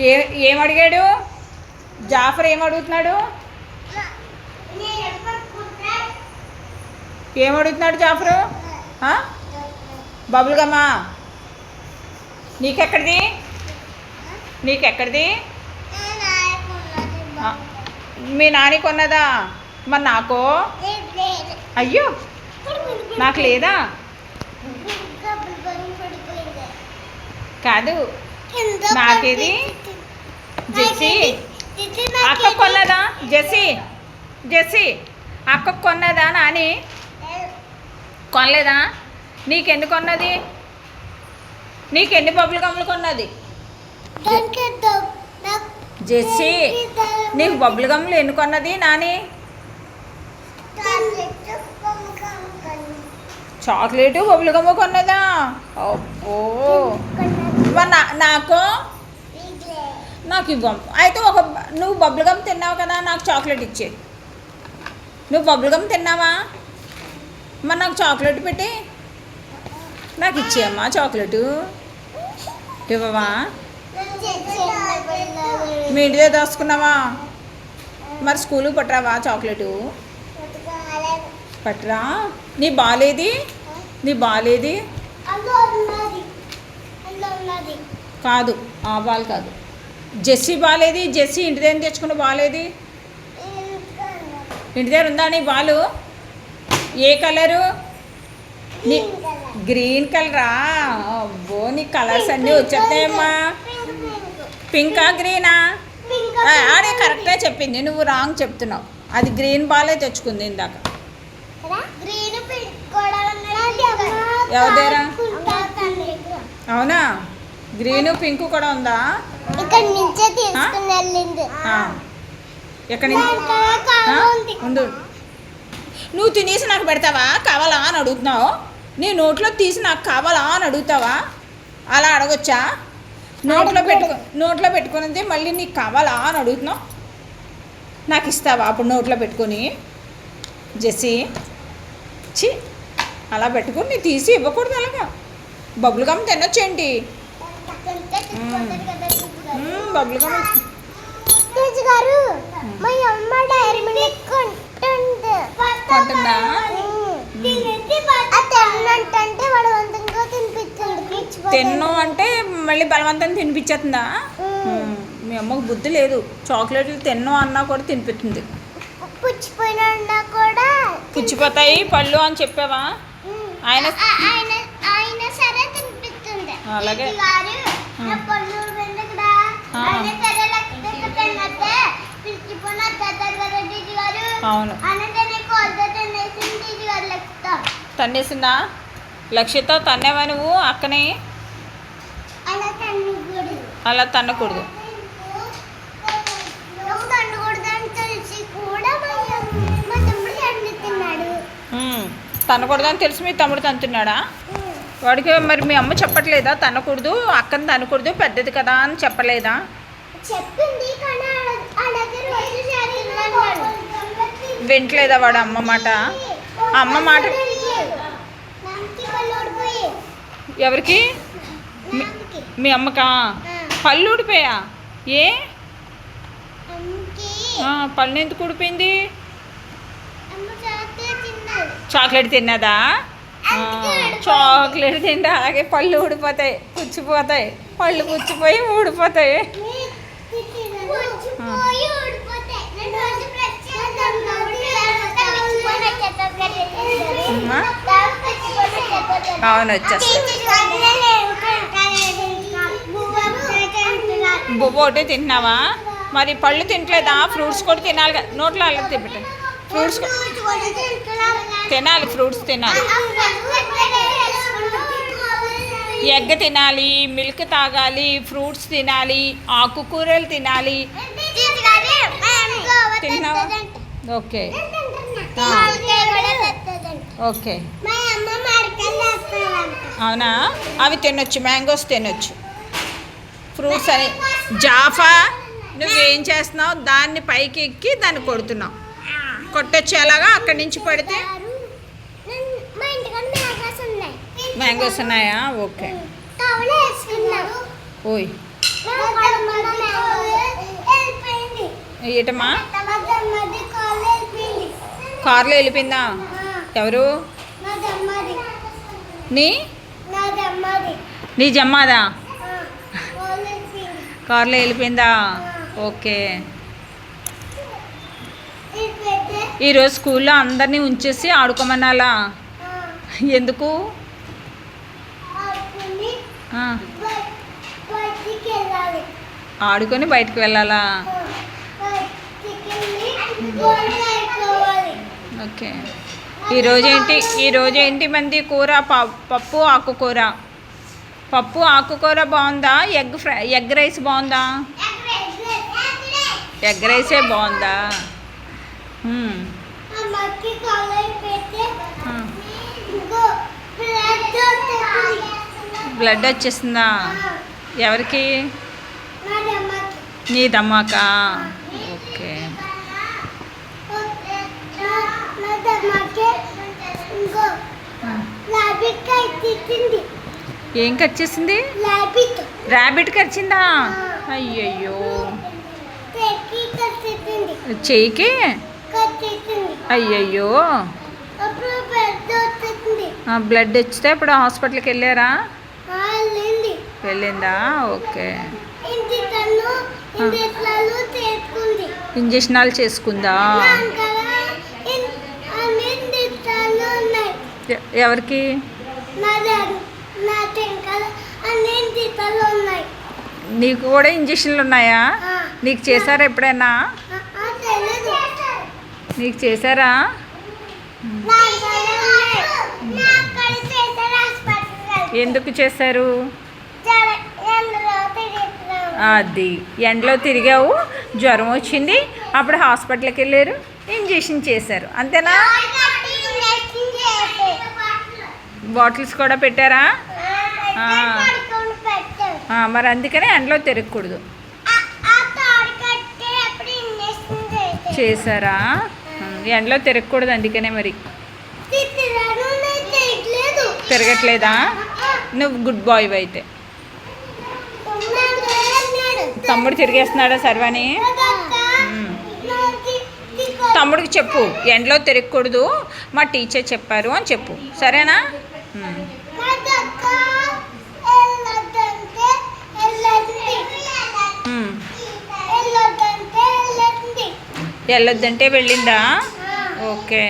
ఏ ఏమడిగాడు Jafar? ఏమడుగుతున్నాడు? ఏమడుగుతున్నాడు Jafar? Bubble గమ్మా నీకెక్కడిది? నీకెక్కడిది? మీ నాని కొన్నదా? మరి నాకో? అయ్యో నాకు లేదా? కాదు నాకేది? జెస్సీ అక్క కొన్నదా? జెస్సీ జెస్సీ అక్క కొన్నదా? నాని కొనలేదా? నీకెన్ని కొన్నది? నీకెన్ని బబుల్ గమ్ములు కొన్నది? జెస్సీ నీకు బబుల్ గమ్ములు ఎన్ని కొన్నది నాని? చాక్లెట్ బబుల్ గమ్ము కొన్నదా? అబ్బో నాకు నాకు ఇవ్వము. అయితే నువ్వు బబుల్ గమ్ తిన్నావు కదా, నాకు చాక్లెట్ ఇచ్చే. నువ్వు బబుల్ గమ్ తిన్నావా? మరి నాకు చాక్లెట్ పెట్టి నాకు ఇచ్చేయమ్మా. చాక్లెట్ ఇవ్వవా? మీ ఇంటి దగ్గర దాచుకున్నావా? మరి స్కూల్కి పట్టరావా చాక్లెటు? పట్టరా? నీ బాలేది? నీ బాలేది? కాదు ఆ బాల్ కాదు. జెస్సీ బాలేది? జెస్సీ ఇంటి దగ్గర తెచ్చుకున్న బాలేది? ఇంటి దగ్గర ఉందా నీ బాలు? ఏ కలరు? నీ గ్రీన్ కలరా? అబ్బో నీ కలర్స్ అన్నీ వచ్చేస్తాయమ్మా. పింకా గ్రీనా? అదే కరెక్టే చెప్పింది, నువ్వు రాంగ్ చెప్తున్నావు. అది గ్రీన్ బాలే తెచ్చుకుంది ఇందాక. ఎవరిదేరా? అవునా? గ్రీను పింక్ కూడా ఉందా? ఎక్కడి నుంచి ఉండు. నువ్వు తినేసి నాకు పెడతావా? కావాలా అని అడుగుతున్నావు? నీ నోట్లో తీసి నాకు కావాలా అని అడుగుతావా? అలా అడగొచ్చా? నోట్లో పెట్టుకున్నది మళ్ళీ నీకు కావాలా అని అడుగుతున్నావు? నాకు ఇస్తావా అప్పుడు నోట్లో పెట్టుకొని? జెస్సీ చి అలా పెట్టుకొని నీ తీసి ఇవ్వకూడదు. అలాగా బబుల్ గమ్ తినొచ్చేంటి? బబుల్ గమ్ కొంటుందా? తిన్ను అంటే మళ్ళీ బలవంతం తినిపించేస్తుందా? మీ అమ్మకు బుద్ధి లేదు. చాక్లెట్లు తిన్ను అన్నా కూడా తినిపిస్తుంది. పుచ్చిపోతాయి పళ్ళు అని చెప్పావా? ఆయన అలాగే అవును. తన్నేసిందా? లక్ష్యతో తన్నేవా నువ్వు అక్కని? అలా తన్నకూడదు. తన్నకూడదని తెలిసి మీ తమ్ముడు తంతున్నాడా? వాడికి మరి మీ అమ్మ చెప్పట్లేదా తన్నకూడదు, అక్కని తన్నకూడదు, పెద్దది కదా అని చెప్పలేదా? వింటలేదా వాడు అమ్మ మాట? అమ్మ మాట ఎవరికి? మీ అమ్మకా? పళ్ళు ఊడిపోయా? ఏ పళ్ళు ఎందుకు ఊడిపోయింది? చాక్లెట్ తిన్నదా? చాక్లెట్ తింటే అలాగే పళ్ళు ఊడిపోతాయి, పుచ్చిపోతాయి. పళ్ళు పుచ్చిపోయి ఊడిపోతాయి. అవును వచ్చేస్తాయి. బొబ్బ ఒకటి తింటున్నావా? మరి పళ్ళు తింటలేదా? ఫ్రూట్స్ కూడా తినాలి కదా, నోట్లో అలా తిప్పటం. ఫ్రూట్స్ తినాలి, ఫ్రూట్స్ తినాలి, ఎగ్ తినాలి, మిల్క్ తాగాలి, ఫ్రూట్స్ తినాలి, ఆకుకూరలు తినాలి. తిన్నావా? ఓకే ఓకే అవునా? అవి తినొచ్చు, మ్యాంగోస్ తినొచ్చు, ఫ్రూట్స్ అని. జాఫా నువ్వేం చేస్తున్నావు? దాన్ని పైకి ఎక్కి దాన్ని కొడుతున్నావు. కొట్టొచ్చు అలాగా అక్కడి నుంచి పడితే. మ్యాంగోస్ ఉన్నాయా? ఓకే. ఓయ్ ఏటమ్మా కార్లో వెళ్ళిపోయిందా? ఎవరు? నీ నీ జమ్మాదా? కార్లో వెళ్ళిపోయిందా? ఓకే. ఈరోజు స్కూల్లో అందరినీ ఉంచేసి ఆడుకోమనాలా? ఎందుకు? ఆడుకొని బయటకు వెళ్ళాలా? ఓకే. ఈరోజేంటి మంది కూర? పప్పు ఆకుకూర. పప్పు ఆకుకూర బాగుందా? ఎగ్ రైస్ బాగుందా? ఎగ్ రైసే బాగుందా? బ్లడ్ వచ్చేసిందా? ఎవరికి? నీ దమ్మాకా? ఓకే. ఏం కచ్చేసింది? ర్యాబిట్ కరిచిందా? అయ్యయ్యో. చెయ్యికి? అయ్యయ్యో. బ్లడ్ వచ్చితే ఇప్పుడు హాస్పిటల్కి వెళ్ళారా? వెళ్ళిందా? ఓకే. ఇంజక్షనాలు చేసుకుందా? ఎవరికి? నీకు కూడా ఇంజక్షన్లు ఉన్నాయా? నీకు చేశారా ఎప్పుడైనా? నీకు చేశారా? ఎందుకు చేశారు? అది ఎండలో తిరిగావు, జ్వరం వచ్చింది, అప్పుడు హాస్పిటల్కి వెళ్ళారు, ఇంజక్షన్ చేశారు, అంతేనా? బాటిల్స్ కూడా పెట్టారా? మరి అందుకనే ఎండలో తిరగకూడదు. చేశారా? ఎండలో తిరగకూడదు అందుకనే. మరి తిరగట్లేదా? నువ్వు గుడ్ బాయ్ అయితే. తమ్ముడు తిరిగేస్తున్నాడా సర్వాణి? తమ్ముడికి చెప్పు ఎండలో తిరగకూడదు, మా టీచర్ చెప్పారు అని చెప్పు, సరేనా? వెళ్ళొద్దంటే వెళ్ళిందా? ఓకే.